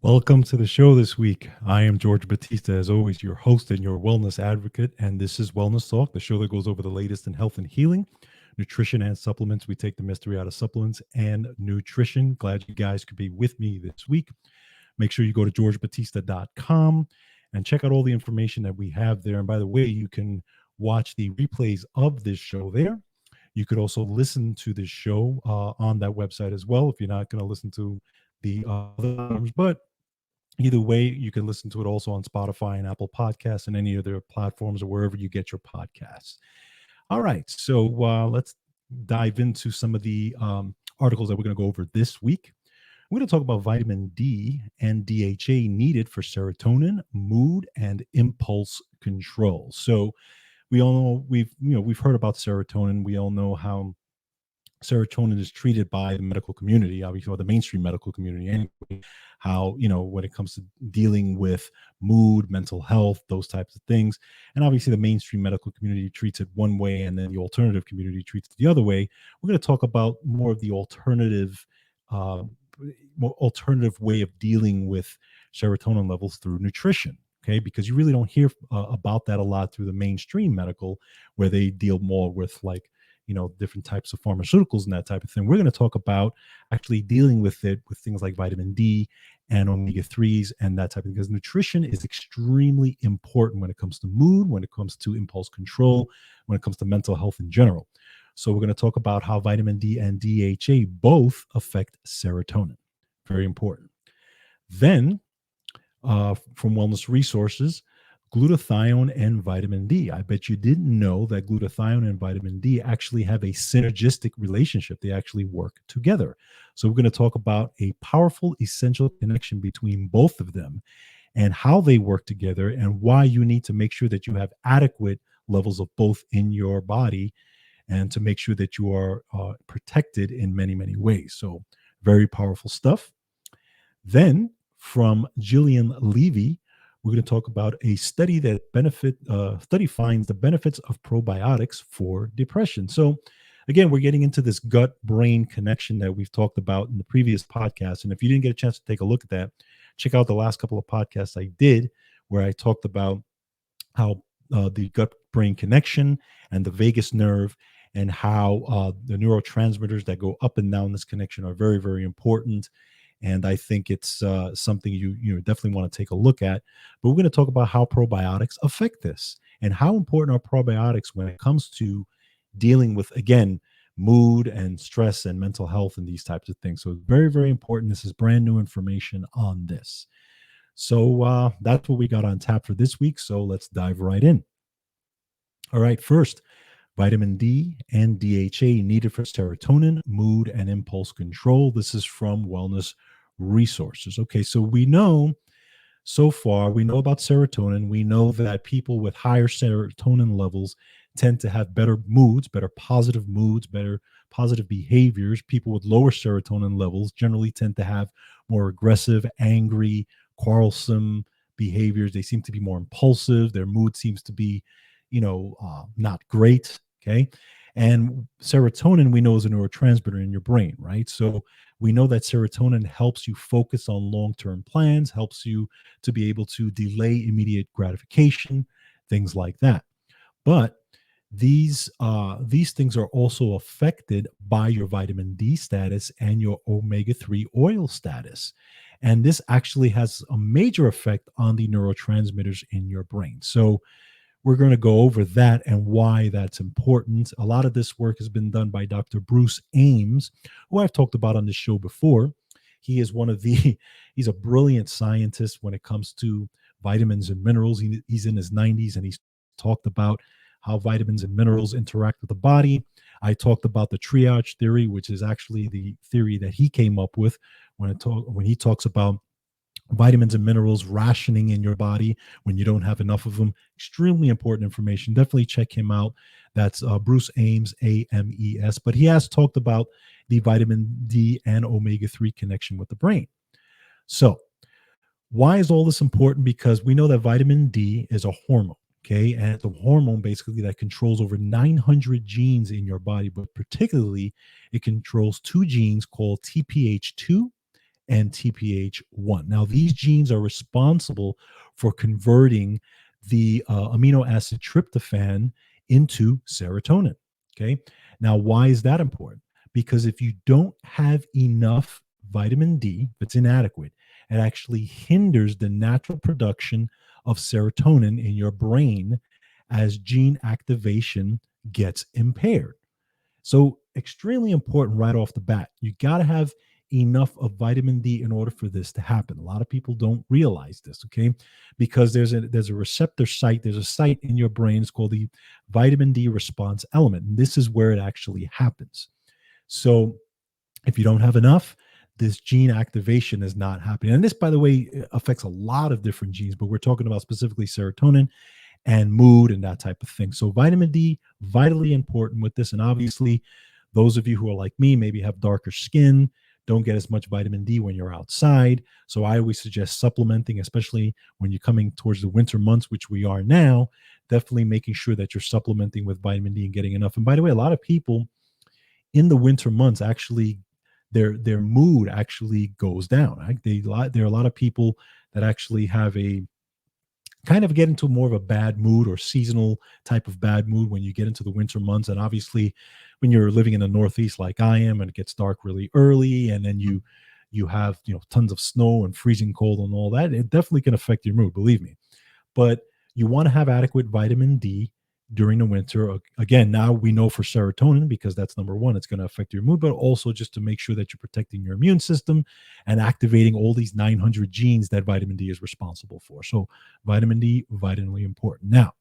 Welcome to the show this week. I am George Batista, as always, your host and your wellness advocate. And this is Wellness Talk, the show that goes over the latest in health and healing, nutrition and supplements. We take the mystery out of supplements and nutrition. Glad you guys could be with me this week. Make sure you go to georgebatista.com and check out all the information that we have there. And by the way, you can watch the replays of this show there. You could also listen to this show on that website as well if you're not going to listen to the other platforms. But either way, you can listen to it also on Spotify and Apple Podcasts and any other platforms or wherever you get your podcasts. All right, so let's dive into some of the articles that we're going to go over this week. We're going to talk about vitamin D and DHA needed for serotonin, mood, and impulse control. So we all know we've heard about serotonin. We all know how serotonin is treated by the medical community, obviously, or the mainstream medical community anyway. How, when it comes to dealing with mood, mental health, those types of things. And obviously, the mainstream medical community treats it one way, and then the alternative community treats it the other way. We're going to talk about more of the uh, more alternative way of dealing with serotonin levels through nutrition. Okay, because you really don't hear about that a lot through the mainstream medical, where they deal more with different types of pharmaceuticals and that type of thing. We're going to talk about actually dealing with it with things like vitamin D and omega-3s and that type of thing, because nutrition is extremely important when it comes to mood, when it comes to impulse control, when it comes to mental health in general. So we're going to talk about how vitamin D and DHA both affect serotonin. Very important. Then, from Wellness Resources, glutathione and vitamin D. I bet you didn't know that glutathione and vitamin D actually have a synergistic relationship. They actually work together. So we're going to talk about a powerful, essential connection between both of them and how they work together and why you need to make sure that you have adequate levels of both in your body and to make sure that you are protected in many, many ways. So very powerful stuff. Then from Jillian Levy, we're going to talk about a study that study finds the benefits of probiotics for depression. So again, we're getting into this gut-brain connection that we've talked about in the previous podcast. And if you didn't get a chance to take a look at that, check out the last couple of podcasts I did where I talked about how the gut-brain connection and the vagus nerve and how the neurotransmitters that go up and down this connection are very, very important. And I think it's something you definitely want to take a look at. But we're going to talk about how probiotics affect this and how important are probiotics when it comes to dealing with, again, mood and stress and mental health and these types of things. So it's very, very important. This is brand new information on this. So that's what we got on tap for this week. So let's dive right in. All right, first, vitamin D and DHA needed for serotonin, mood, and impulse control. This is from Wellness Resources. Okay, so we know about serotonin. We know that people with higher serotonin levels tend to have better moods, better positive behaviors. People with lower serotonin levels generally tend to have more aggressive, angry, quarrelsome behaviors. They seem to be more impulsive. Their mood seems to be not great. Okay. And serotonin, we know, is a neurotransmitter in your brain, right? So we know that serotonin helps you focus on long-term plans, helps you to be able to delay immediate gratification, things like that. But these things are also affected by your vitamin D status and your omega-3 oil status. And this actually has a major effect on the neurotransmitters in your brain. So we're going to go over that and why that's important. A lot of this work has been done by Dr. Bruce Ames, who I've talked about on this show before. He is he's a brilliant scientist when it comes to vitamins and minerals. He's in his 90s and he's talked about how vitamins and minerals interact with the body. I talked about the triage theory, which is actually the theory that he came up with when he talks about vitamins and minerals rationing in your body when you don't have enough of them. Extremely important information. Definitely check him out. That's Bruce Ames, Ames. But he has talked about the vitamin D and omega-3 connection with the brain. So why is all this important? Because we know that vitamin D is a hormone. Okay. And it's a hormone basically that controls over 900 genes in your body, but particularly it controls two genes called TPH2 and TPH1. Now, these genes are responsible for converting the amino acid tryptophan into serotonin. Okay. Now, why is that important? Because if you don't have enough vitamin D, if it's inadequate, it actually hinders the natural production of serotonin in your brain as gene activation gets impaired. So, extremely important right off the bat. You got to have enough of vitamin D in order for this to happen. A lot of people don't realize this, okay? Because there's a receptor site, there's a site in your brain, it's called the vitamin D response element. And this is where it actually happens. So, if you don't have enough, this gene activation is not happening. And this, by the way, affects a lot of different genes, but we're talking about specifically serotonin and mood and that type of thing. So vitamin D, vitally important with this. And obviously, those of you who are like me, maybe have darker skin, don't get as much vitamin D when you're outside. So I always suggest supplementing, especially when you're coming towards the winter months, which we are now, definitely making sure that you're supplementing with vitamin D and getting enough. And by the way, a lot of people in the winter months actually their mood actually goes down. Right? There are a lot of people that actually have a kind of get into more of a bad mood or seasonal type of bad mood when you get into the winter months. And obviously, when you're living in the Northeast like I am, and it gets dark really early, and then you have tons of snow and freezing cold and all that, it definitely can affect your mood. Believe me. But you want to have adequate vitamin D during the winter. Again, now we know for serotonin, because that's number one, it's going to affect your mood, but also just to make sure that you're protecting your immune system and activating all these 900 genes that vitamin D is responsible for. So vitamin D, vitally important. Now,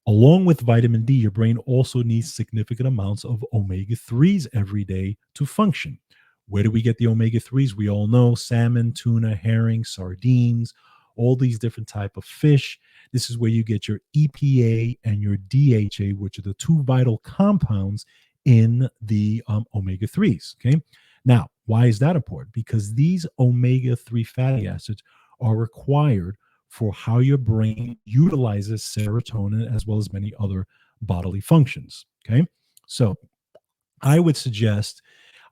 along with vitamin D, your brain also needs significant amounts of omega-3s every day to function. Where do we get the omega-3s? We all know salmon, tuna, herring, sardines, all these different type of fish. This is where you get your EPA and your DHA, which are the two vital compounds in the omega-3s. Okay. Now, why is that important? Because these omega-3 fatty acids are required for how your brain utilizes serotonin as well as many other bodily functions. Okay. So I would suggest,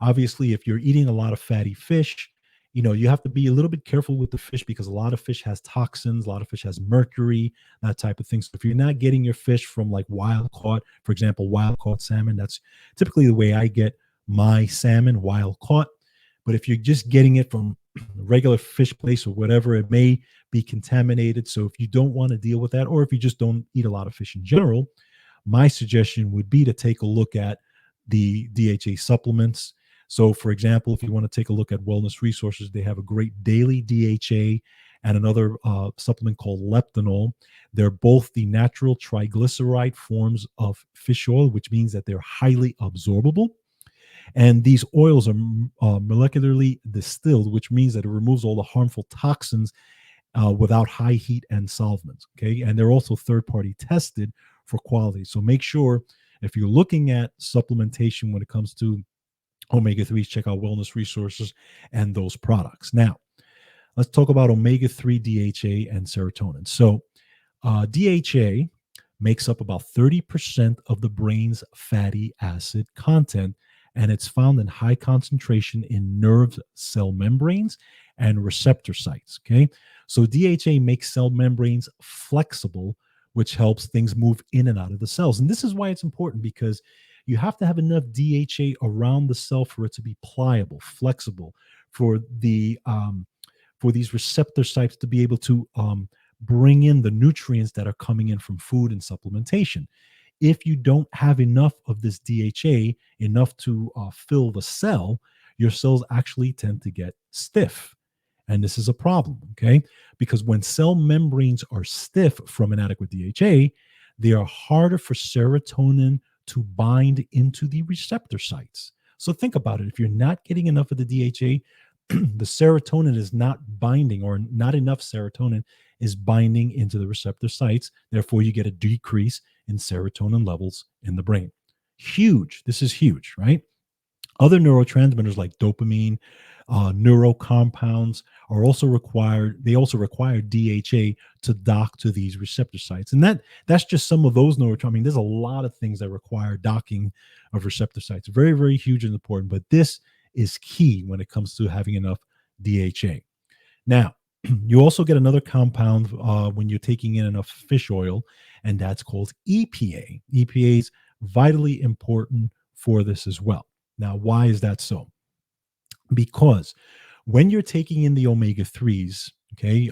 obviously, if you're eating a lot of fatty fish, you have to be a little bit careful with the fish, because a lot of fish has toxins, a lot of fish has mercury, that type of thing. So if you're not getting your fish from like wild caught, for example, wild caught salmon, that's typically the way I get my salmon, wild caught. But if you're just getting it from a regular fish place or whatever, it may be contaminated. So if you don't want to deal with that, or if you just don't eat a lot of fish in general, my suggestion would be to take a look at the DHA supplements. So, for example, if you want to take a look at Wellness Resources, they have a great daily DHA and another supplement called leptinol. They're both the natural triglyceride forms of fish oil, which means that they're highly absorbable. And these oils are molecularly distilled, which means that it removes all the harmful toxins without high heat and solvents. Okay. And they're also third-party tested for quality. So make sure, if you're looking at supplementation when it comes to omega-3s, check out Wellness Resources and those products. Now, let's talk about omega-3, DHA, and serotonin. So DHA makes up about 30% of the brain's fatty acid content, and it's found in high concentration in nerve cell membranes and receptor sites. Okay. So DHA makes cell membranes flexible, which helps things move in and out of the cells. And this is why it's important, because you have to have enough DHA around the cell for it to be pliable, flexible, for these receptor sites to be able to bring in the nutrients that are coming in from food and supplementation. If you don't have enough of this DHA, enough to fill the cell, your cells actually tend to get stiff. And this is a problem, okay? Because when cell membranes are stiff from inadequate DHA, they are harder for serotonin to bind into the receptor sites. So think about it. If you're not getting enough of the DHA, the serotonin is not binding, or not enough serotonin is binding into the receptor sites. Therefore, you get a decrease in serotonin levels in the brain. Huge. This is huge, right? Other neurotransmitters like dopamine, neurocompounds are also required. They also require DHA to dock to these receptor sites. And that's just some of those neurotransmitters. I mean, there's a lot of things that require docking of receptor sites. Very, very huge and important. But this is key when it comes to having enough DHA. Now, you also get another compound when you're taking in enough fish oil, and that's called EPA. EPA is vitally important for this as well. Now, why is that so? Because when you're taking in the omega 3s, okay,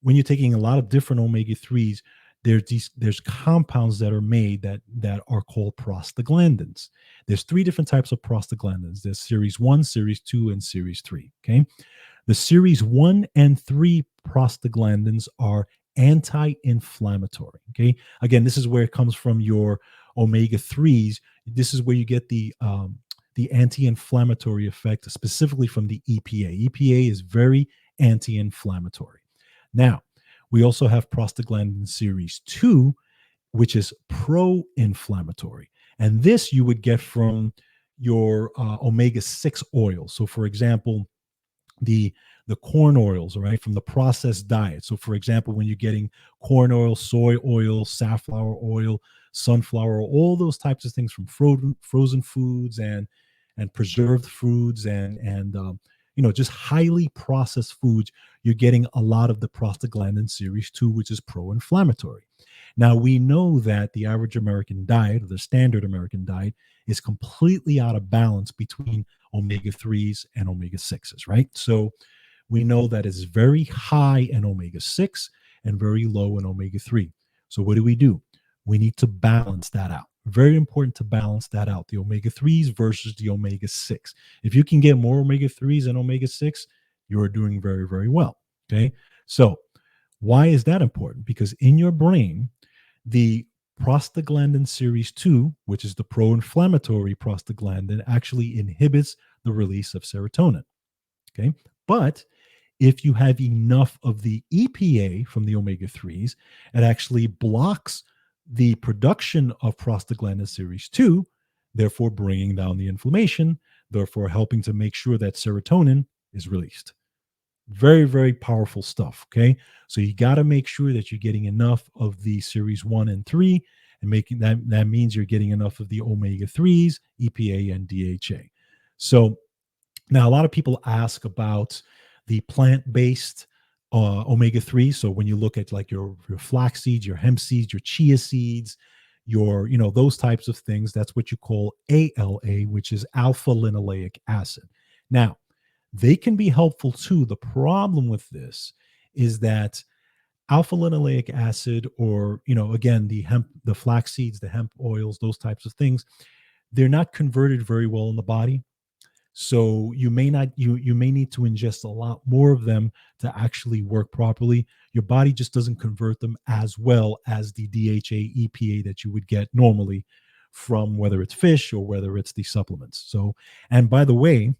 when you're taking a lot of different omega 3s, there's compounds that are made that are called prostaglandins. There's three different types of prostaglandins. There's series 1, series 2, and series 3. Okay. The series 1 and 3 prostaglandins are anti-inflammatory. Okay. Again, this is where it comes from your omega 3s. This is where you get the anti-inflammatory effect, specifically from the EPA. EPA is very anti-inflammatory. Now, we also have prostaglandin series 2, which is pro-inflammatory. And this you would get from your omega-6 oils. So, for example, the corn oils, all right, from the processed diet. So, for example, when you're getting corn oil, soy oil, safflower oil, sunflower oil, all those types of things from frozen foods and preserved foods and just highly processed foods, you're getting a lot of the prostaglandin series 2, which is pro-inflammatory. Now, we know that the average American diet, or the standard American diet, is completely out of balance between omega 3s and omega 6s, right? So we know that it's very high in omega 6 and very low in omega 3. So what do? We need to balance that out. Very important to balance that out, the omega 3s versus the omega 6. If you can get more omega 3s and omega 6, you're doing very, very well. Okay. So why is that important? Because in your brain, the prostaglandin series 2, which is the pro-inflammatory prostaglandin, actually inhibits the release of serotonin. Okay. But if you have enough of the EPA from the omega 3s, it actually blocks the production of prostaglandin series 2, therefore bringing down the inflammation, therefore helping to make sure that serotonin is released. Very, very powerful stuff. Okay. So you got to make sure that you're getting enough of the series 1 and 3, and making that means you're getting enough of the omega 3s, EPA, and DHA. So now a lot of people ask about the plant-based omega 3. So when you look at like your flax seeds, your hemp seeds, your chia seeds, your those types of things, that's what you call ALA, which is alpha linoleic acid. Now, they can be helpful too. The problem with this is that alpha linoleic acid, or again, the flax seeds, the hemp oils, those types of things, they're not converted very well in the body. So you may not you may need to ingest a lot more of them to actually work properly. Your body just doesn't convert them as well as the DHA, EPA that you would get normally from whether it's fish or whether it's the supplements. So, and by the way,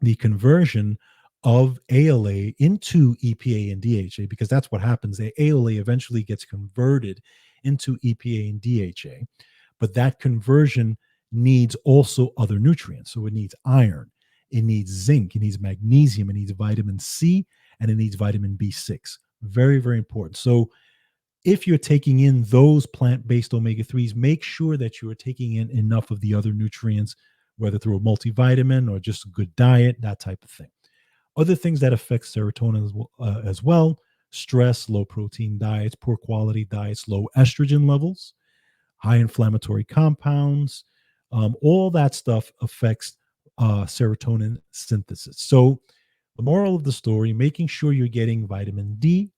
the conversion of ALA into EPA and DHA, because that's what happens. The ALA eventually gets converted into EPA and DHA, but that conversion needs also other nutrients. So it needs iron, it needs zinc, it needs magnesium, it needs vitamin C, and it needs vitamin B6. Very, very important. So if you're taking in those plant-based omega 3s, make sure that you are taking in enough of the other nutrients, whether through a multivitamin or just a good diet, that type of thing. Other things that affect serotonin as well: stress, low protein diets, poor quality diets, low estrogen levels, high inflammatory compounds, all that stuff affects serotonin synthesis. So the moral of the story: making sure you're getting vitamin D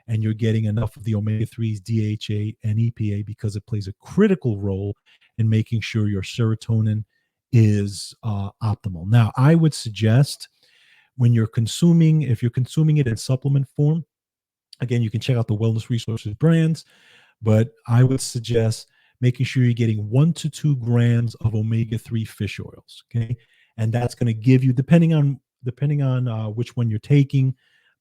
and you're getting enough of the omega 3s, DHA, and EPA, because it plays a critical role in making sure your serotonin is optimal. Now, I would suggest, if you're consuming it in supplement form, again, you can check out the Wellness Resources brands, but I would suggest making sure you're getting 1 to 2 grams of omega 3 fish oils. Okay. And that's going to give you, depending on which one you're taking,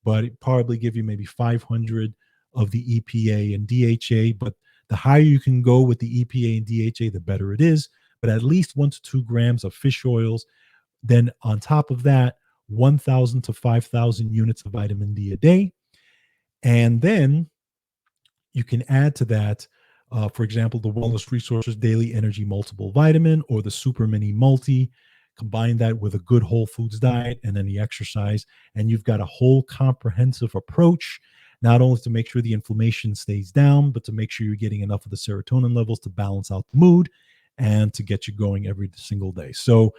but it probably give you maybe 500 of the EPA and DHA. But the higher you can go with the EPA and DHA, the better it is. But at least 1 to 2 grams of fish oils. Then on top of that, 1,000 to 5,000 units of vitamin D a day. And then you can add to that, for example, the Wellness Resources Daily Energy Multiple Vitamin or the Super Mini Multi combine that with a good whole foods diet and then the exercise, and you've got a whole comprehensive approach, not only to make sure the inflammation stays down, but to make sure you're getting enough of the serotonin levels to balance out the mood and to get you going every single day. So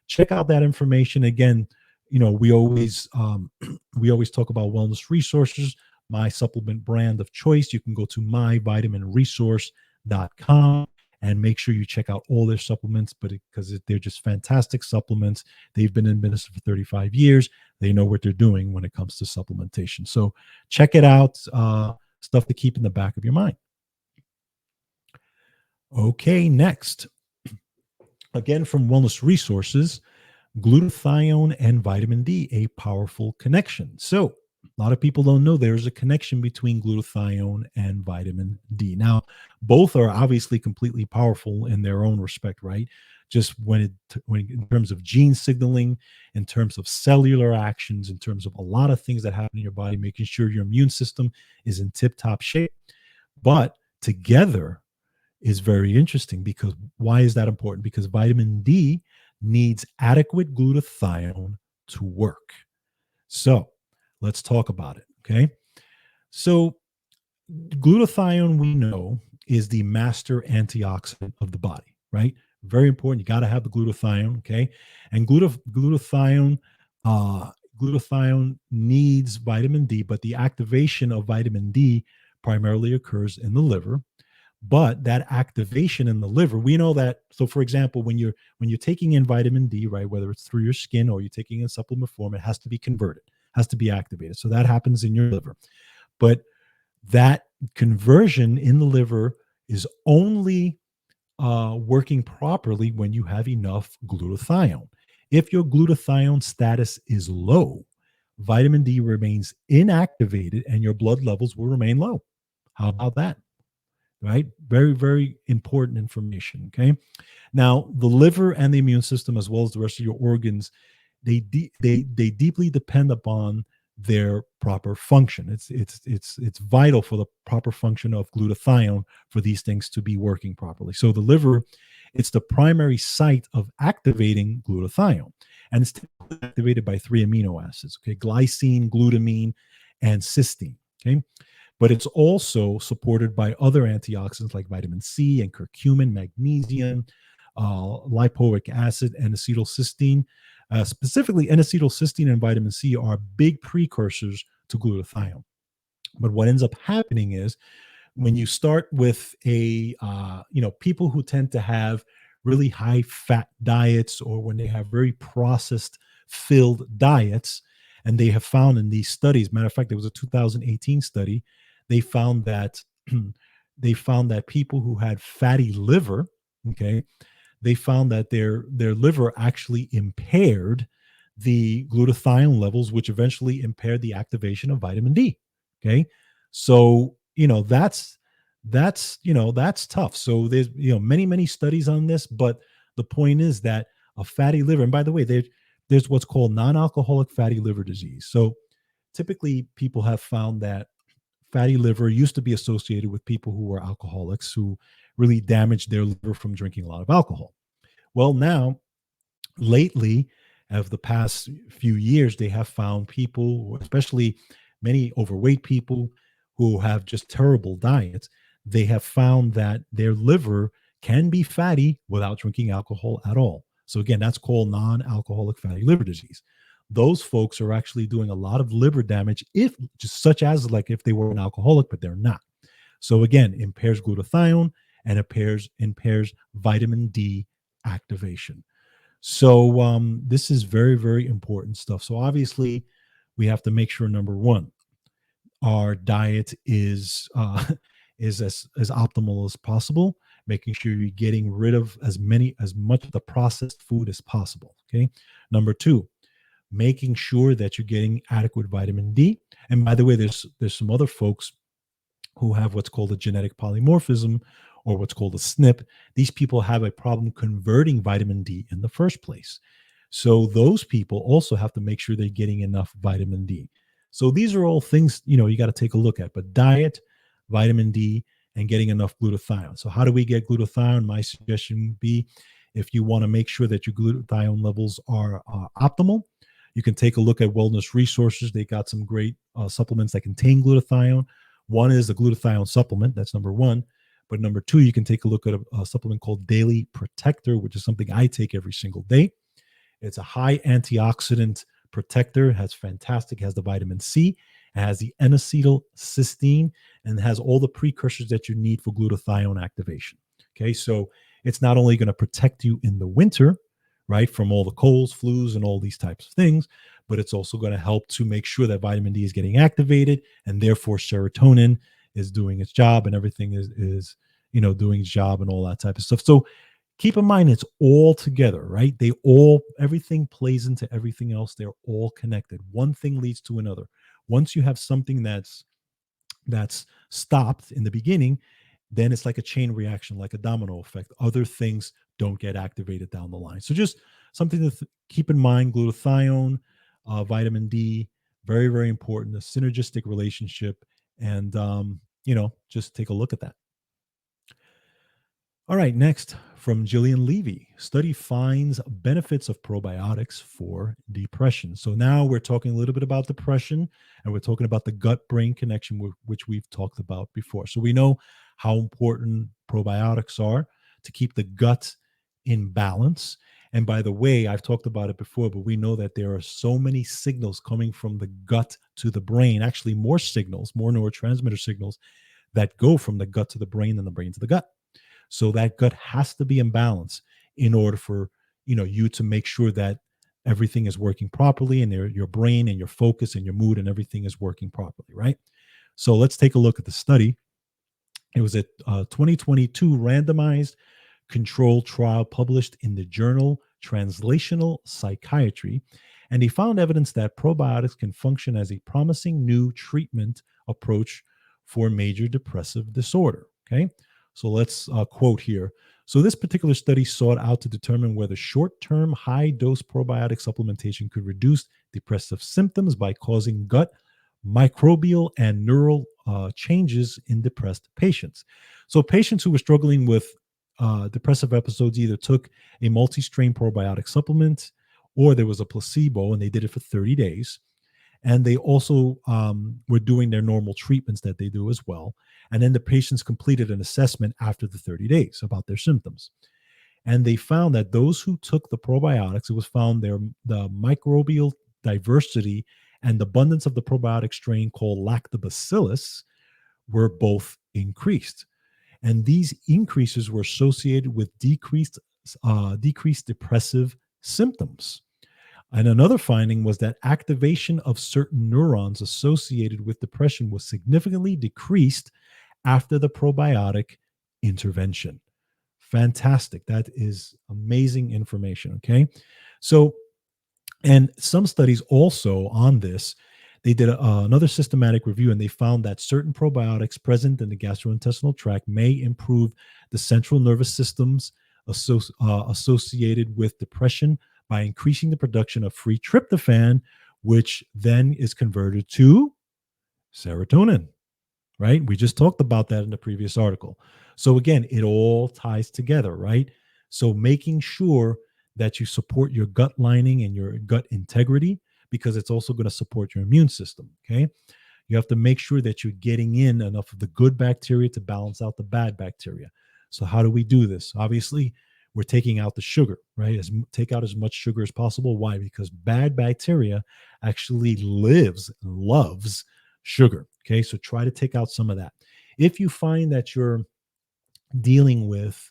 check out that information. Again, we always we always talk about wellness resources, my supplement brand of choice. You can go to myvitaminresource.com and make sure you check out all their supplements, because they're just fantastic supplements. They've been in business for 35 years. They know what they're doing when it comes to supplementation. So check it out. Stuff to keep in the back of your mind. Okay, next. Again, from Wellness Resources, glutathione and vitamin D, a powerful connection. So a lot of people don't know there's a connection between glutathione and vitamin D. Now, both are obviously completely powerful in their own respect, right? Just when in terms of gene signaling, in terms of cellular actions, in terms of a lot of things that happen in your body, making sure your immune system is in tip-top shape. But together is very interesting, because why is that important? Because vitamin D needs adequate glutathione to work. So let's talk about it. Okay. So glutathione, we know, is the master antioxidant of the body, right? Very important. You got to have the glutathione. Okay. And glutathione needs vitamin D, but the activation of vitamin D primarily occurs in the liver. But that activation in the liver, we know that. So for example, when you're taking in vitamin D, right, whether it's through your skin or you're taking in supplement form, it has to be converted, has to be activated. So that happens in your liver. But that conversion in the liver is only working properly when you have enough glutathione. If your glutathione status is low, vitamin D remains inactivated and your blood levels will remain low. How about that? Right? Very, very important information. Okay. Now, the liver and the immune system, as well as the rest of your organs, they deeply depend upon their proper function. It's vital for the proper function of glutathione for these things to be working properly. So the liver, it's the primary site of activating glutathione, and it's activated by 3 amino acids. Okay, glycine, glutamine, and cysteine. Okay. But it's also supported by other antioxidants like vitamin C and curcumin, magnesium, lipoic acid, and acetylcysteine. Specifically, N-acetylcysteine and vitamin C are big precursors to glutathione. But what ends up happening is, when you start with people who tend to have really high fat diets, or when they have very processed filled diets, and they have found in these studies, matter of fact, there was a 2018 study, they found that people who had fatty liver, okay, they found that their liver actually impaired the glutathione levels, which eventually impaired the activation of vitamin D. Okay, so that's tough. So there's many studies on this, but the point is that a fatty liver, and by the way, there's what's called non-alcoholic fatty liver disease. So typically, people have found that fatty liver used to be associated with people who were alcoholics, who really damaged their liver from drinking a lot of alcohol. Well, now, lately, of the past few years, they have found people, especially many overweight people who have just terrible diets, they have found that their liver can be fatty without drinking alcohol at all. So again, that's called non-alcoholic fatty liver disease. Those folks are actually doing a lot of liver damage, such as like if they were an alcoholic, but they're not. So again, impairs glutathione and impairs vitamin D activation. So this is very, very important stuff. So obviously, we have to make sure, number one, our diet is as optimal as possible, making sure you're getting rid of as much of the processed food as possible. Okay. Number two, making sure that you're getting adequate vitamin D. And by the way, there's some other folks who have what's called a genetic polymorphism, or what's called a SNP. These people have a problem converting vitamin D in the first place. So those people also have to make sure they're getting enough vitamin D. So these are all things, you got to take a look at. But diet, vitamin D, and getting enough glutathione. So how do we get glutathione? My suggestion would be If you want to make sure that your glutathione levels are optimal, you can take a look at Wellness Resources. They got some great supplements that contain glutathione. One is the glutathione supplement. That's number one. But number two, you can take a look at a supplement called Daily Protector, which is something I take every single day. It's a high antioxidant protector. It has fantastic, has the vitamin C, it has the N-acetylcysteine, and it has all the precursors that you need for glutathione activation. Okay, so it's not only going to protect you in the winter, right, from all the colds, flus, and all these types of things, but it's also going to help to make sure that vitamin D is getting activated, and therefore serotonin is doing its job, and everything is doing its job, and all that type of stuff. So keep in mind, it's all together, right? Everything plays into everything else. They're all connected. One thing leads to another. Once you have something that's stopped in the beginning, then it's like a chain reaction, like a domino effect. Other things don't get activated down the line. So just something to keep in mind: glutathione, vitamin D, very, very important. A synergistic relationship, and just take a look at that. All right, next from Jillian Levy. Study finds benefits of probiotics for depression. So now we're talking a little bit about depression, and we're talking about the gut-brain connection, which we've talked about before. So we know how important probiotics are to keep the gut in balance. And by the way, I've talked about it before, but we know that there are so many signals coming from the gut to the brain, actually more signals, more neurotransmitter signals that go from the gut to the brain than the brain to the gut. So that gut has to be in balance in order for you to make sure that everything is working properly, and your brain and your focus and your mood and everything is working properly, right? So let's take a look at the study. It was a 2022 randomized controlled trial published in the journal Translational Psychiatry, and they found evidence that probiotics can function as a promising new treatment approach for major depressive disorder. Okay, so let's quote here. So this particular study sought out to determine whether short-term high-dose probiotic supplementation could reduce depressive symptoms by causing gut microbial and neural changes in depressed patients. So patients who were struggling with depressive episodes either took a multi-strain probiotic supplement, or there was a placebo, and they did it for 30 days. And they also were doing their normal treatments that they do as well. And then the patients completed an assessment after the 30 days about their symptoms. And they found that those who took the probiotics, it was found the microbial diversity and abundance of the probiotic strain called lactobacillus were both increased. And these increases were associated with decreased depressive symptoms. And another finding was that activation of certain neurons associated with depression was significantly decreased after the probiotic intervention. Fantastic. That is amazing information. Okay. So, and some studies also on this, they did another systematic review, and they found that certain probiotics present in the gastrointestinal tract may improve the central nervous systems associated with depression by increasing the production of free tryptophan, which then is converted to serotonin, right? We just talked about that in the previous article. So again, it all ties together, right? So making sure that you support your gut lining and your gut integrity, because it's also going to support your immune system, okay? You have to make sure that you're getting in enough of the good bacteria to balance out the bad bacteria. So how do we do this? Obviously, we're taking out the sugar, right? Take out as much sugar as possible. Why? Because bad bacteria actually loves sugar. Okay, so try to take out some of that. If you find that you're dealing with,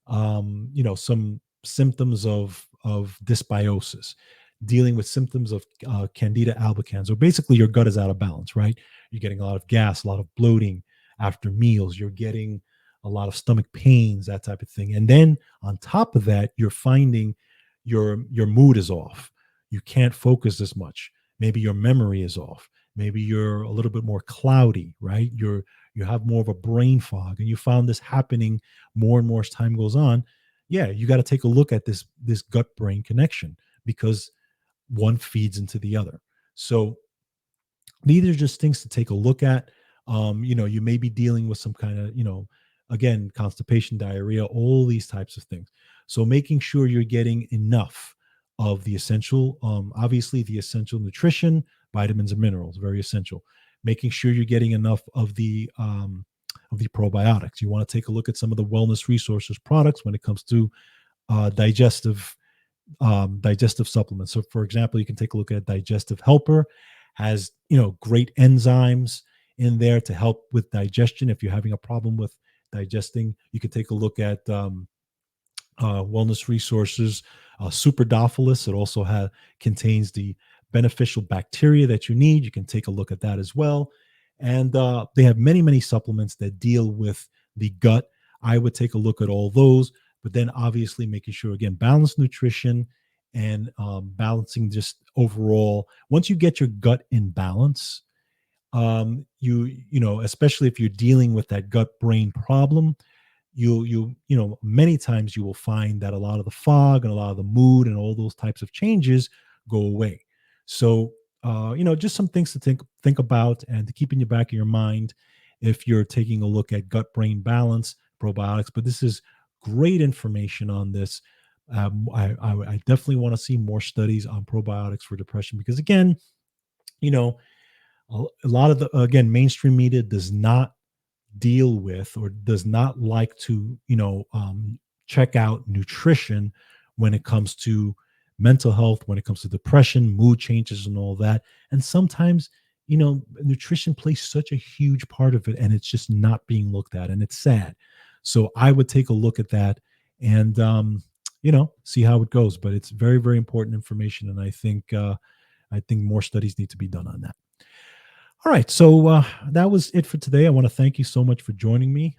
some symptoms of dysbiosis, dealing with symptoms of Candida albicans, or basically your gut is out of balance, right? You're getting a lot of gas, a lot of bloating after meals. You're getting a lot of stomach pains, that type of thing. And then on top of that, you're finding your mood is off. You can't focus as much. Maybe your memory is off. Maybe you're a little bit more cloudy, right? You have more of a brain fog, and you found this happening more and more as time goes on. Yeah, you got to take a look at this gut brain connection, because one feeds into the other. So these are just things to take a look at. You may be dealing with some kind of again, constipation, diarrhea, all these types of things. So making sure you're getting enough of the essential, obviously the essential nutrition, vitamins and minerals, very essential. Making sure you're getting enough of the probiotics. You want to take a look at some of the wellness resources products when it comes to digestive digestive supplements. So, for example, you can take a look at Digestive Helper, has great enzymes in there to help with digestion. If you're having a problem with digesting, you can take a look at wellness resources. Superdophilus, it also contains the beneficial bacteria that you need. You can take a look at that as well. And they have many, many supplements that deal with the gut. I would take a look at all those, but then obviously making sure, again, balanced nutrition and balancing just overall. Once you get your gut in balance, especially if you're dealing with that gut brain problem, many times you will find that a lot of the fog and a lot of the mood and all those types of changes go away. So just some things to think about and to keep in the back of your mind if you're taking a look at gut brain balance, probiotics. But this is great information on this. I definitely want to see more studies on probiotics for depression, because again, a lot of the, again, mainstream media does not deal with or does not like to check out nutrition when it comes to mental health, when it comes to depression, mood changes and all that. And sometimes nutrition plays such a huge part of it, and it's just not being looked at, and it's sad. So I would take a look at that and see how it goes. But it's very, very important information, and I think more studies need to be done on that. All right, so that was it for today. I want to thank you so much for joining me.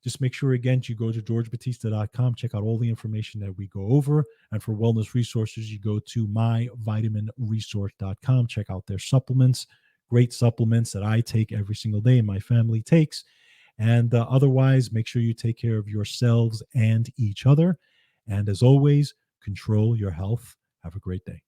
Just make sure, again, you go to georgebatista.com, check out all the information that we go over. And for wellness resources, you go to myvitaminresource.com, check out their supplements, great supplements that I take every single day and my family takes. And otherwise, make sure you take care of yourselves and each other. And as always, control your health. Have a great day.